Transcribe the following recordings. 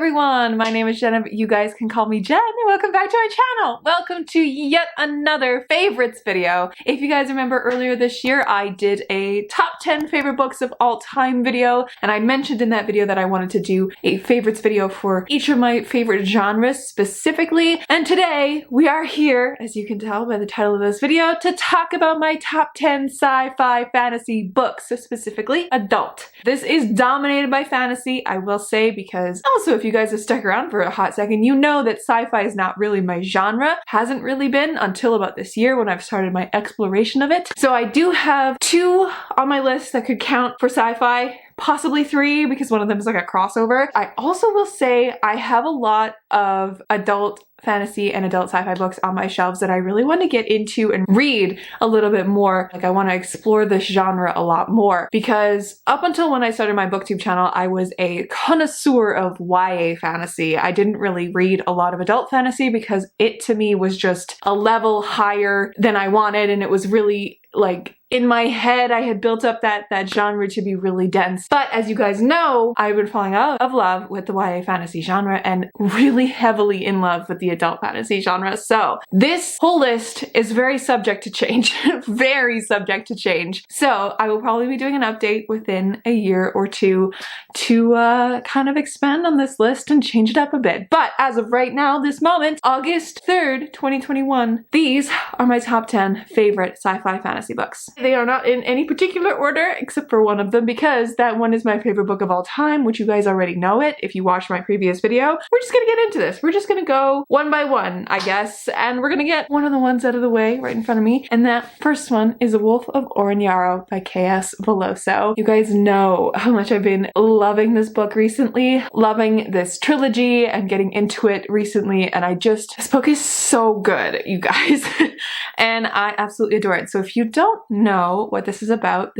everyone, my name is Shannon, but you guys can call me Jen, and welcome back to my channel. Welcome to yet another favorites video. If you guys remember earlier this year, I did a top 10 favorite books of all time video, and I mentioned in that video that I wanted to do a favorites video for each of my favorite genres specifically. And today we are here, as you can tell by the title of this video, to talk about my top 10 sci-fi fantasy books, so specifically adult. This is dominated by fantasy, I will say, because also if you guys have stuck around for a hot second, you know that sci-fi is not really my genre. Hasn't really been until about this year when I've started my exploration of it. So I do have 2 on my list that could count for sci-fi. Possibly 3 because one of them is like a crossover. I also will say I have a lot of adult fantasy and adult sci-fi books on my shelves that I really want to get into and read a little bit more. Like I want to explore this genre a lot more because up until when I started my booktube channel, I was a connoisseur of YA fantasy. I didn't really read a lot of adult fantasy because it to me was just a level higher than I wanted, and it was really like in my head I had built up that genre to be really dense. But as you guys know, I've been falling out of love with the YA fantasy genre and really heavily in love with the adult fantasy genre. So this whole list is very subject to change. Very subject to change. So I will probably be doing an update within a year or 2 to kind of expand on this list and change it up a bit. But as of right now, this moment, August 3rd, 2021, these are my top 10 favorite sci-fi fantasy books. They are not in any particular order except for one of them because that one is my favorite book of all time, which you guys already know it if you watched my previous video. We're just gonna get into this. We're just gonna go one by one, I guess, and we're gonna get one of the ones out of the way right in front of me. And that first one is The Wolf of Oren-Yaro by K.S. Villoso. You guys know how much I've been loving this book recently, loving this trilogy and getting into it recently, and this book is so good, you guys. And I absolutely adore it. So if you don't know what this is about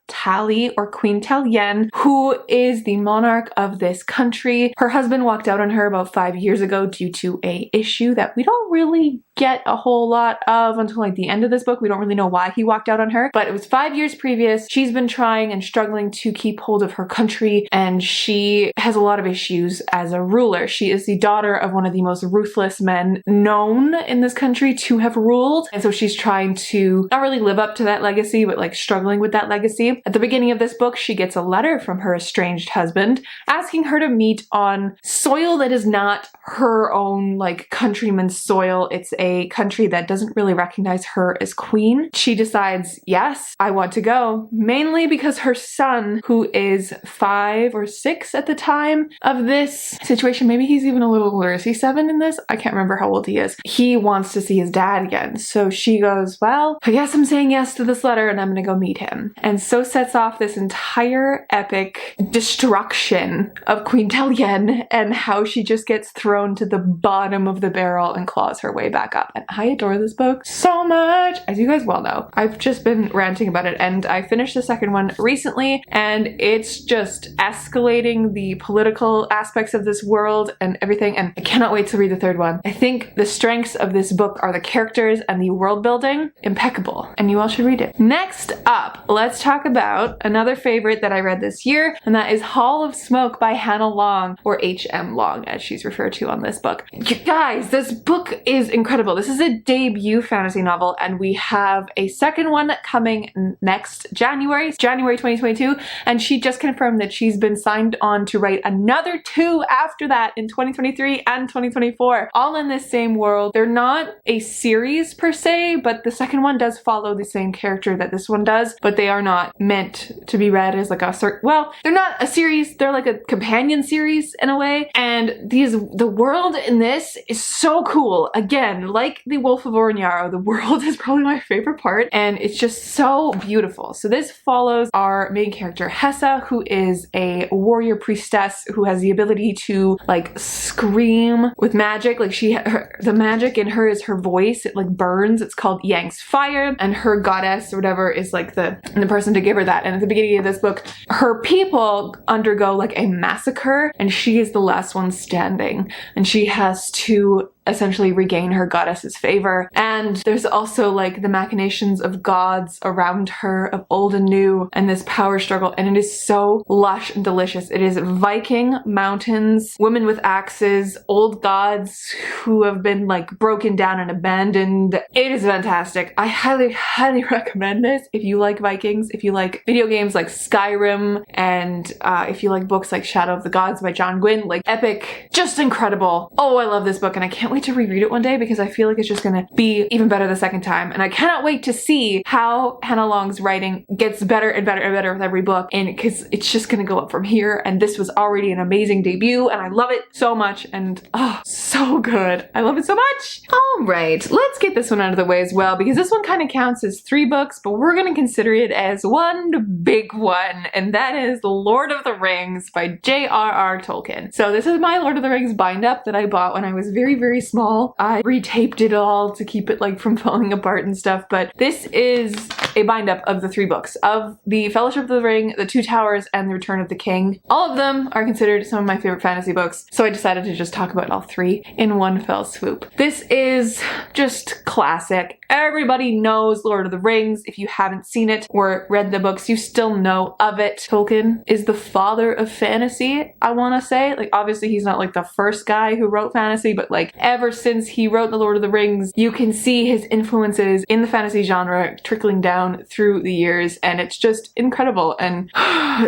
Tali, or Queen Talien, who is the monarch of this country. Her husband walked out on her about 5 years ago due to a issue that we don't really get a whole lot of until like the end of this book. We don't really know why he walked out on her, but it was 5 years previous. She's been trying and struggling to keep hold of her country, and she has a lot of issues as a ruler. She is the daughter of one of the most ruthless men known in this country to have ruled, and so she's trying to not really live up to that legacy, but like struggling with that legacy. At the beginning of this book, she gets a letter from her estranged husband asking her to meet on soil that is not her own like countryman's soil. It's a country that doesn't really recognize her as queen. She decides, yes, I want to go, mainly because her son, who is 5 or 6 at the time of this situation, maybe he's even a little older. Is he 7 in this? I can't remember how old he is. He wants to see his dad again. So she goes, well, I guess I'm saying yes to this letter and I'm gonna go meet him. And so sets off this entire epic destruction of Queen Talien and how she just gets thrown to the bottom of the barrel and claws her way back up. And I adore this book so much, as you guys well know. I've just been ranting about it, and I finished the second one recently, and it's just escalating the political aspects of this world and everything, and I cannot wait to read the third one. I think the strengths of this book are the characters and the world building. Impeccable, and you all should read it. Next up, let's talk about another favorite that I read this year, and that is Hall of Smoke by Hannah Long, or H.M. Long as she's referred to on this book. You guys, this book is incredible. This is a debut fantasy novel, and we have a second one coming next January 2022, and she just confirmed that she's been signed on to write another 2 after that in 2023 and 2024, all in this same world. They're not a series per se, but the second one does follow the same character that this one does, but they are not meant to be read as like well, they're not a series, they're like a companion series in a way, and the world in this is so cool. Again, like The Wolf of Oren-Yaro, the world is probably my favorite part, and it's just so beautiful. So this follows our main character Hessa, who is a warrior priestess who has the ability to like scream with magic. Like the magic in her is her voice. It like burns. It's called Yang's fire, and her goddess or whatever is like the person to give her that. And at the beginning of this book, her people undergo like a massacre, and she is the last one standing, and she has to essentially regain her goddess's favor. And there's also like the machinations of gods around her, of old and new, and this power struggle, and it is so lush and delicious. It is Viking mountains, women with axes, old gods who have been like broken down and abandoned. It is fantastic. I highly recommend this if you like Vikings, if you like video games like Skyrim, and if you like books like Shadow of the Gods by John Gwynne. Like, epic, just incredible. Oh, I love this book, and I can't wait to reread it one day because I feel like it's just gonna be even better the second time. And I cannot wait to see how Hannah Long's writing gets better and better and better with every book, and because it's just gonna go up from here. And this was already an amazing debut, and I love it so much, and oh, so good. I love it so much. All right, let's get this one out of the way as well, because this one kind of counts as 3 books, but we're gonna consider it as one big one, and that is The Lord of the Rings by J.R.R. Tolkien. So this is my Lord of the Rings bind up that I bought when I was very small. I retaped it all to keep it like from falling apart and stuff, but this is a bind up of the 3 books of The Fellowship of the Ring, The Two Towers, and The Return of the King. All of them are considered some of my favorite fantasy books, so I decided to just talk about all 3 in one fell swoop. This is just classic. Everybody knows Lord of the Rings. If you haven't seen it or read the books, you still know of it. Tolkien is the father of fantasy, I want to say. Like, obviously he's not like the first guy who wrote fantasy, but like ever since he wrote The Lord of the Rings, you can see his influences in the fantasy genre trickling down through the years, and it's just incredible. And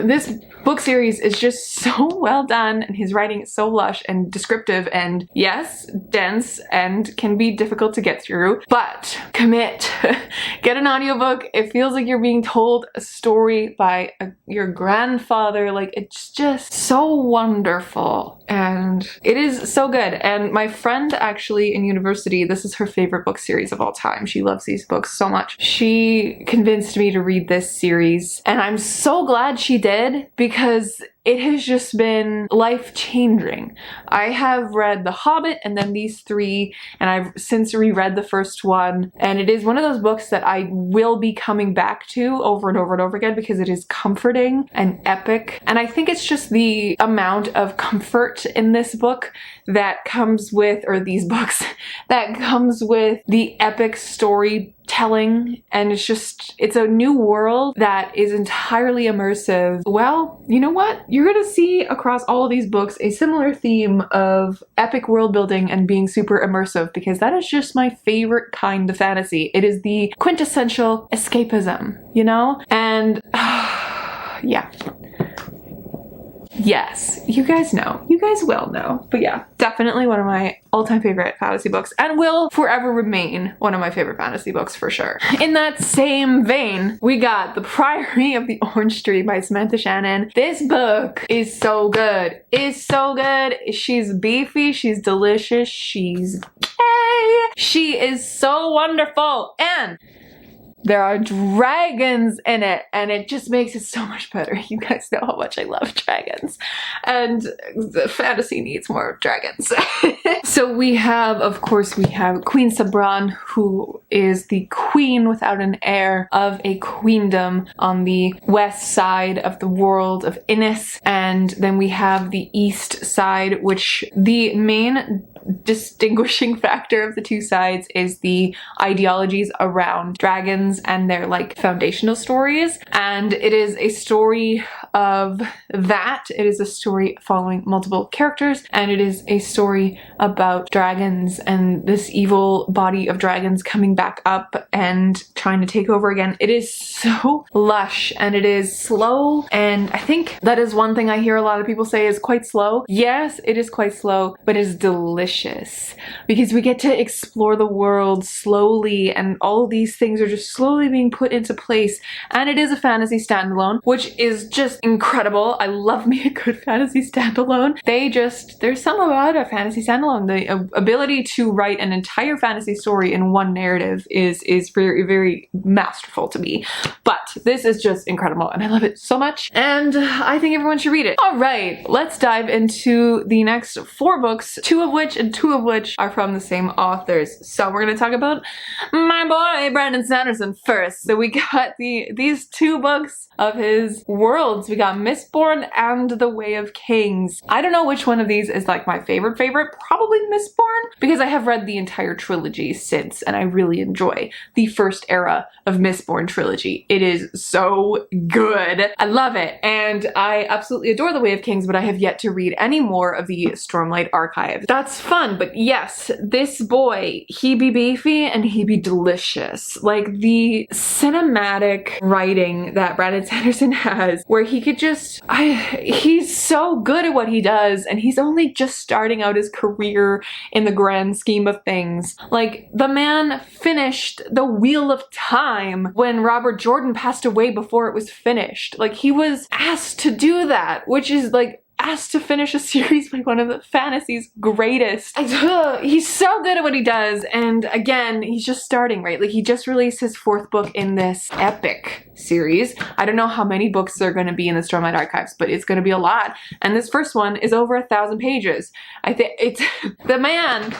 this book series is just so well done, and his writing is so lush and descriptive, and yes, dense, and can be difficult to get through, but commit. Get an audiobook. It feels like you're being told a story by your grandfather. Like, it's just so wonderful, and it is so good. And my friend actually in university, this is her favorite book series of all time. She loves these books so much. She convinced me to read this series, and I'm so glad she did, because it has just been life-changing. I have read The Hobbit and then these 3, and I've since reread the first one, and it is one of those books that I will be coming back to over and over and over again because it is comforting and epic. And I think it's just the amount of comfort in this book that comes with, or these books, that comes with the epic storytelling, and it's a new world that is entirely immersive. Well, you know what? You're gonna see across all of these books a similar theme of epic world building and being super immersive, because that is just my favorite kind of fantasy. It is the quintessential escapism, you know? And yeah. Yes, you guys know. You guys will know. But yeah, definitely one of my all-time favorite fantasy books, and will forever remain one of my favorite fantasy books for sure. In that same vein, we got The Priory of the Orange Tree by Samantha Shannon. This book is so good. It's so good. She's beefy, she's delicious, she's gay. She is so wonderful, and there are dragons in it, and it just makes it so much better. You guys know how much I love dragons, and the fantasy needs more dragons. So we have, of course, we have Queen Sabran, who is the queen without an heir of a queendom on the west side of the world of Innis, and then we have the east side, which the main distinguishing factor of the two sides is the ideologies around dragons and their like foundational stories. And it is a story of that. It is a story following multiple characters, and it is a story about dragons and this evil body of dragons coming back up and trying to take over again. It is so lush, and it is slow, and I think that is one thing I hear a lot of people say is quite slow. Yes, it is quite slow, but it is delicious because we get to explore the world slowly, and all of these things are just slowly being put into place. And it is a fantasy standalone, which is just incredible. I love me a good fantasy standalone. There's some about a fantasy standalone. The ability to write an entire fantasy story in one narrative is very, very masterful to me. But this is just incredible, and I love it so much, and I think everyone should read it. All right, let's dive into the next 4 books, 2 of which are from the same authors. So we're gonna talk about my boy Brandon Sanderson first. So we got these 2 books of his worlds. we got Mistborn and The Way of Kings. I don't know which one of these is like my favorite, probably Mistborn, because I have read the entire trilogy since, and I really enjoy the first era of Mistborn trilogy. It is so good. I love it, and I absolutely adore The Way of Kings, but I have yet to read any more of the Stormlight Archive. That's fun, but yes, this boy, he be beefy and he be delicious. Like the cinematic writing that Brandon Sanderson has, where he could just, he's so good at what he does, and he's only just starting out his career in the grand scheme of things. Like, the man finished The Wheel of Time when Robert Jordan passed away before it was finished. Like, he was asked to do that, which is like, asked to finish a series by one of the fantasy's greatest. He's so good at what he does, and again, he's just starting, right? Like, he just released his 4th book in this epic series. I don't know how many books there are going to be in the Stormlight Archives, but it's going to be a lot, and this first one is over 1,000 pages. I think it's the man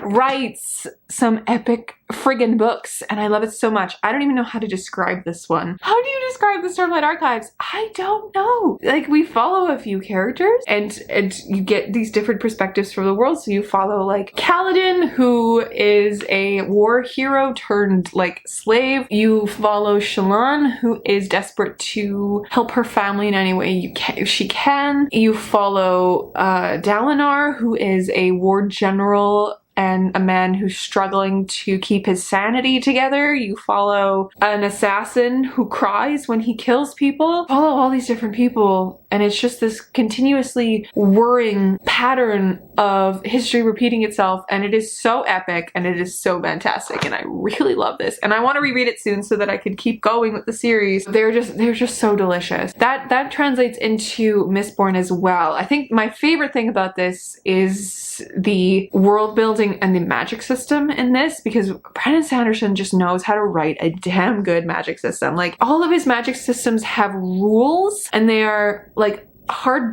writes some epic friggin' books, and I love it so much. I don't even know how to describe this one. How do you describe the Stormlight Archives? I don't know. Like, we follow a few characters, and you get these different perspectives from the world. So you follow like Kaladin, who is a war hero turned like slave. You follow Shannon, who is desperate to help her family in any way she can. You follow Dalinar, who is a war general and a man who's struggling to keep his sanity together. You follow an assassin who cries when he kills people. Follow all these different people, and it's just this continuously whirring pattern of history repeating itself, and it is so epic and it is so fantastic, and I really love this, and I want to reread it soon so that I could keep going with the series. They're just so delicious. That translates into Mistborn as well. I think my favorite thing about this is the world building and the magic system in this, because Brandon Sanderson just knows how to write a damn good magic system. Like, all of his magic systems have rules, and they are like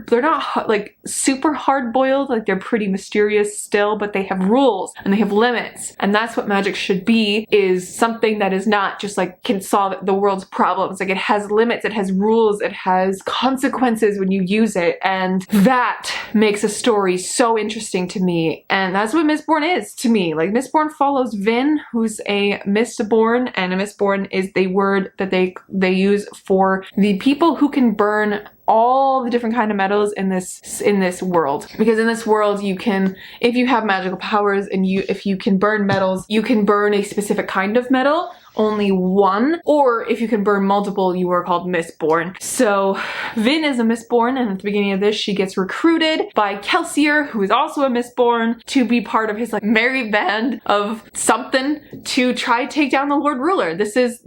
they're not like super hard boiled, like they're pretty mysterious still, but they have rules and they have limits, and that's what magic should be, is something that is not just like can solve the world's problems. Like, it has limits, it has rules, it has consequences when you use it, and that makes a story so interesting to me, and that's what Mistborn is to me. Like, Mistborn follows Vin, who's a Mistborn, and a Mistborn is the word that they use for the people who can burn all the different kind of metals in this world, because in this world you can, if you have magical powers and if you can burn metals, you can burn a specific kind of metal, only one, or if you can burn multiple, you are called Mistborn. So Vin is a Mistborn, and at the beginning of this, she gets recruited by Kelsier, who is also a Mistborn, to be part of his like merry band of something to try to take down the Lord Ruler. This is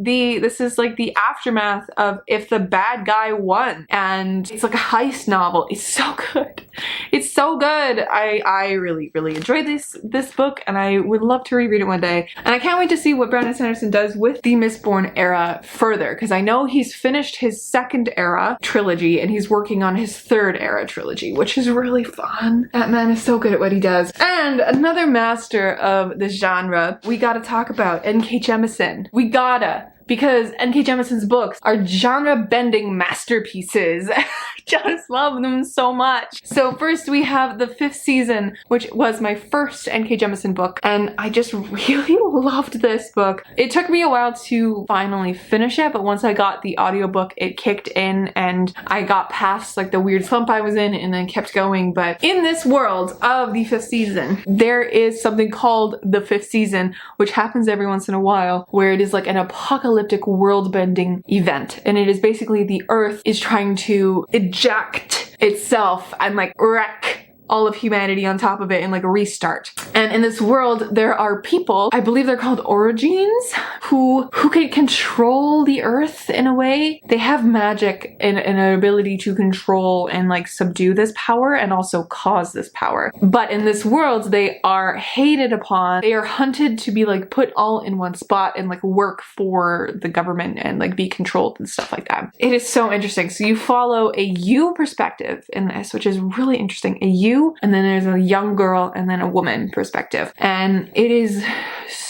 like the aftermath of If the Bad Guy Won, and it's like a heist novel. It's so good. It's so good. I really enjoyed this book, and I would love to reread it one day. And I can't wait to see what Brandon Sanderson does with the Mistborn era further, because I know he's finished his 2nd era trilogy and he's working on his 3rd era trilogy, which is really fun. That man is so good at what he does. And another master of this genre, we gotta talk about N.K. Jemisin. We gotta. Because N.K. Jemison's books are genre-bending masterpieces. I just love them so much. So first we have the 5th season, which was my first N.K. Jemisin book, and I just really loved this book. It took me a while to finally finish it, but once I got the audiobook, it kicked in and I got past like the weird slump I was in and then kept going. But in this world of the 5th season, there is something called the 5th season, which happens every once in a while, where it is like an apocalyptic world-bending event, and it is basically the Earth is trying to eject itself and like wreck all of humanity on top of it and like a restart. And in this world, there are people, I believe they're called Origins, who can control the earth in a way. They have magic and an ability to control and like subdue this power and also cause this power. But in this world, they are hated upon. They are hunted to be like put all in one spot and like work for the government and like be controlled and stuff like that. It is so interesting. So you follow a you perspective in this, which is really interesting. A you, and then there's a young girl, and then a woman perspective. And it is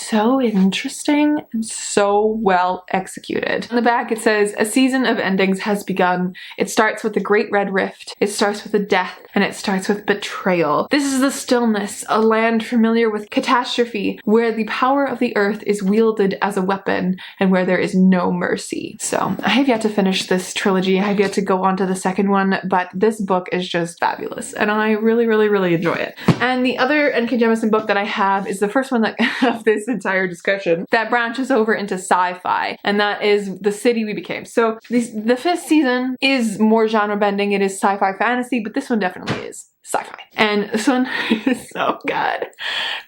so interesting and so well executed. On the back it says, a season of endings has begun. It starts with the Great Red Rift, it starts with a death, and it starts with betrayal. This is the stillness, a land familiar with catastrophe, where the power of the earth is wielded as a weapon, and where there is no mercy. So I have yet to finish this trilogy. I have yet to go on to the second one, but this book is just fabulous, and I really, really, really enjoy it. And the other N.K. Jemisin book that I have is the first one that of this entire discussion that branches over into sci-fi, and that is The City We Became. So the fifth season is more genre bending. It is sci-fi fantasy, but this one definitely is sci-fi. And this one is so good.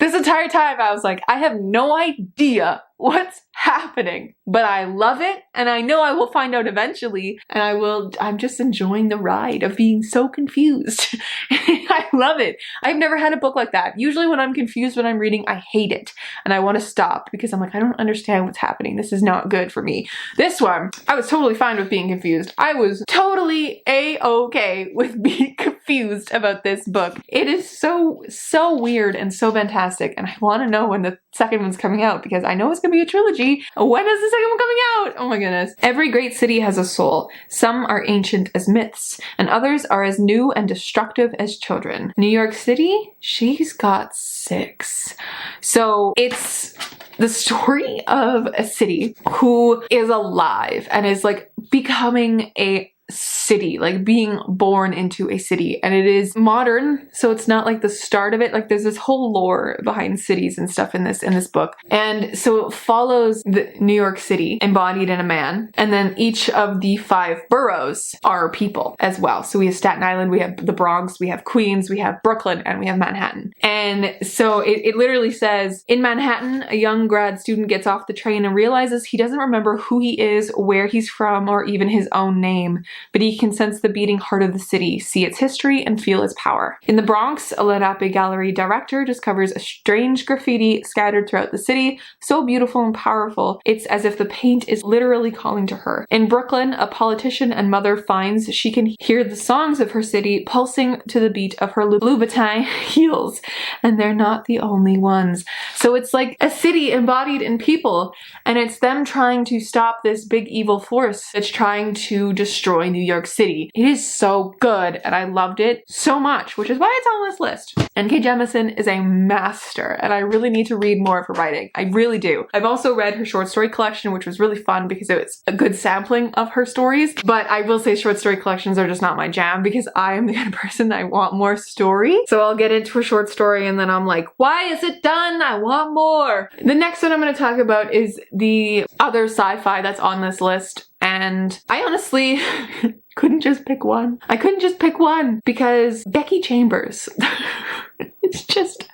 This entire time I was like, I have no idea what's happening, but I love it, and I know I will find out eventually, and I'm just enjoying the ride of being so confused. I love it. I've never had a book like that. Usually when I'm confused when I'm reading, I hate it, and I want to stop because I'm like, I don't understand what's happening. This is not good for me. This one, I was totally fine with being confused. I was totally a-okay with being confused about this book. It is so weird and so fantastic, and I want to know when the second one's coming out because I know it's gonna be a trilogy. When is the second one coming out? Oh my goodness. Every great city has a soul. Some are ancient as myths, and others are as new and destructive as children. New York City, she's got 6. So it's the story of a city who is alive and is like becoming a city, like being born into a city, and it is modern, so it's not like the start of it. Like there's this whole lore behind cities and stuff in this book, and so it follows the New York City embodied in a man, and then each of the 5 boroughs are people as well. So we have Staten Island, we have the Bronx, we have Queens, we have Brooklyn, and we have Manhattan. And so it literally says, in Manhattan, a young grad student gets off the train and realizes he doesn't remember who he is, where he's from, or even his own name, but he can sense the beating heart of the city, see its history, and feel its power. In the Bronx, a Lenape gallery director discovers a strange graffiti scattered throughout the city, so beautiful and powerful, it's as if the paint is literally calling to her. In Brooklyn, a politician and mother finds she can hear the songs of her city pulsing to the beat of her Louboutin heels, and they're not the only ones. So it's like a city embodied in people, and it's them trying to stop this big evil force that's trying to destroy New York City. It is so good, and I loved it so much, which is why it's on this list. N.K. Jemisin is a master, and I really need to read more of her writing. I really do. I've also read her short story collection, which was really fun because it was a good sampling of her stories, but I will say short story collections are just not my jam because I am the kind of person that I want more story. So I'll get into a short story and then I'm like, why is it done? I want more. The next one I'm going to talk about is the other sci-fi that's on this list. And I honestly couldn't just pick one. I couldn't just pick one because Becky Chambers, it's just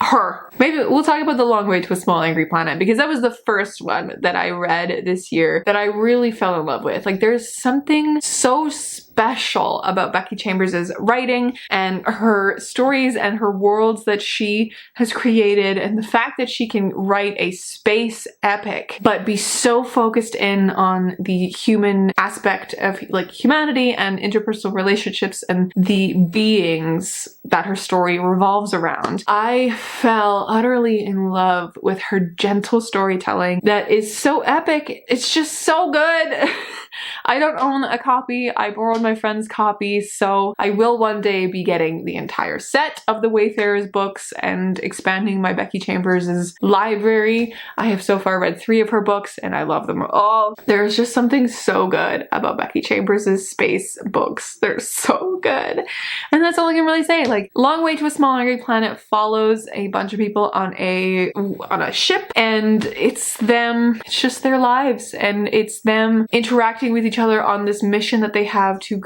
her. Maybe we'll talk about The Long Way to a Small Angry Planet because that was the first one that I read this year that I really fell in love with. Like there's something so special about Becky Chambers' writing and her stories and her worlds that she has created, and the fact that she can write a space epic but be so focused in on the human aspect of like humanity and interpersonal relationships and the beings that her story revolves around. I fell utterly in love with her gentle storytelling that is so epic. It's just so good. I don't own a copy. I borrowed my friend's copy, so I will one day be getting the entire set of the Wayfarer's books and expanding my Becky Chambers' library. I have so far read 3 of her books and I love them all. There's just something so good about Becky Chambers' space books. They're so good. And that's all I can really say. Like, Long Way to a Small Angry Planet follows a bunch of people on a ship, and it's just their lives, and it's them interacting with each other on this mission that they have to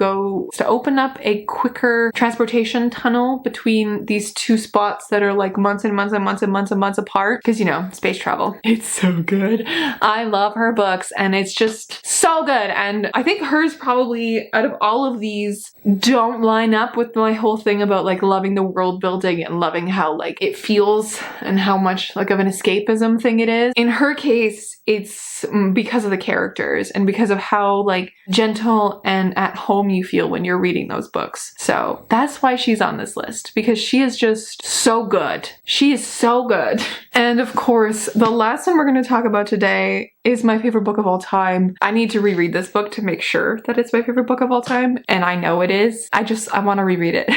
open up a quicker transportation tunnel between these 2 spots that are like months and months and months and months and months apart, because you know, space travel. It's so good. I love her books and it's just so good, and I think hers probably out of all of these don't line up with my whole thing about like loving the world building and loving how like it feels and how much like of an escapism thing it is. In her case, it's because of the characters and because of how like gentle and at home you feel when you're reading those books. So that's why she's on this list, because she is just so good. She is so good. And of course, the last one we're going to talk about today is my favorite book of all time. I need to reread this book to make sure that it's my favorite book of all time, and I know it is. I want to reread it.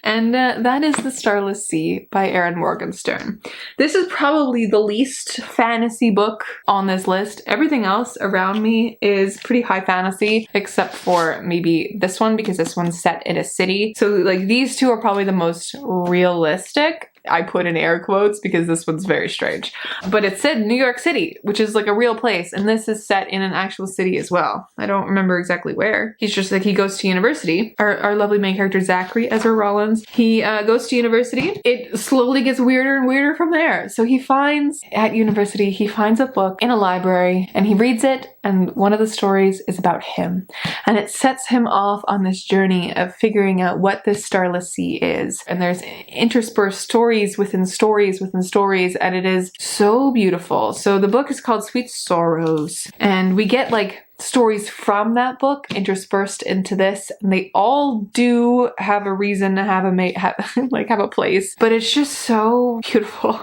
And that is The Starless Sea by Erin Morgenstern. This is probably the least fantasy book on this list. Everything else around me is pretty high fantasy, except for maybe this one, because this one's set in a city. So like these two are probably the most realistic. I put in air quotes because this one's very strange. But it said New York City, which is like a real place, and this is set in an actual city as well. I don't remember exactly where. He's just like, he goes to university. Our lovely main character, Zachary, Ezra Rollins, he goes to university. It slowly gets weirder and weirder from there. So he finds, at university, he finds a book in a library, and he reads it, and one of the stories is about him. And it sets him off on this journey of figuring out what this Starless Sea is. And there's interspersed stories within stories within stories, and it is so beautiful. So the book is called Sweet Sorrows, and we get like stories from that book interspersed into this, and they all do have a reason to have a place, but it's just so beautiful.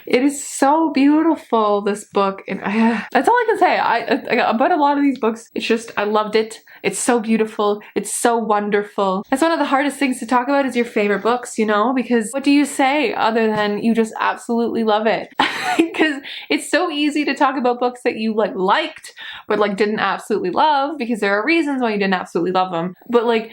It is so beautiful, this book, and that's all I can say about a lot of these books. It's just, I loved it. It's so beautiful. It's so wonderful. That's one of the hardest things to talk about, is your favorite books, you know, because what do you say other than you just absolutely love it? Because it's so easy to talk about books that you liked, but like didn't absolutely love, because there are reasons why you didn't absolutely love them. But like,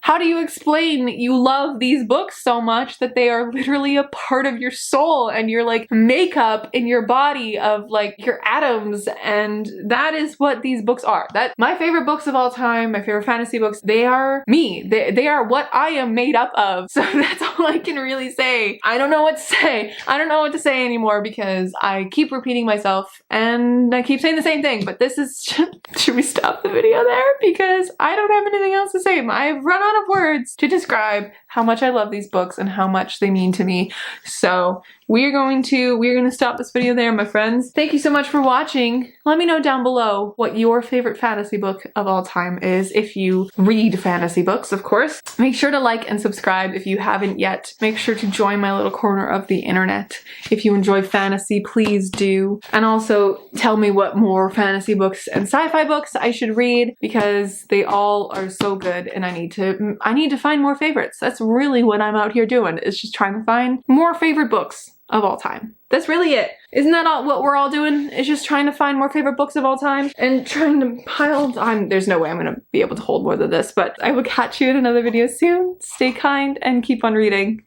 how do you explain that you love these books so much that they are literally a part of your soul and your like makeup in your body of like your atoms? And that is what these books are. That my favorite books of all time, my favorite fantasy books, they are me. They are what I am made up of. So that's all I can really say. I don't know what to say. I don't know what to say anymore, because I keep repeating myself and I keep saying the same thing. But this is, should we stop the video there? Because I don't have anything else to say. I've run out of words to describe how much I love these books and how much they mean to me. So we're going to stop this video there, my friends. Thank you so much for watching. Let me know down below what your favorite fantasy book of all time is, if you read fantasy books, of course. Make sure to like and subscribe if you haven't yet. Make sure to join my little corner of the internet. If you enjoy fantasy, please do. And also tell me what more fantasy books and sci-fi books I should read, because they all are so good, and I need to find more favorites. That's really what I'm out here doing, is just trying to find more favorite books of all time. That's really it. Isn't that all what we're all doing? Is just trying to find more favorite books of all time and trying to pile on. There's no way I'm gonna be able to hold more than this, but I will catch you in another video soon. Stay kind and keep on reading.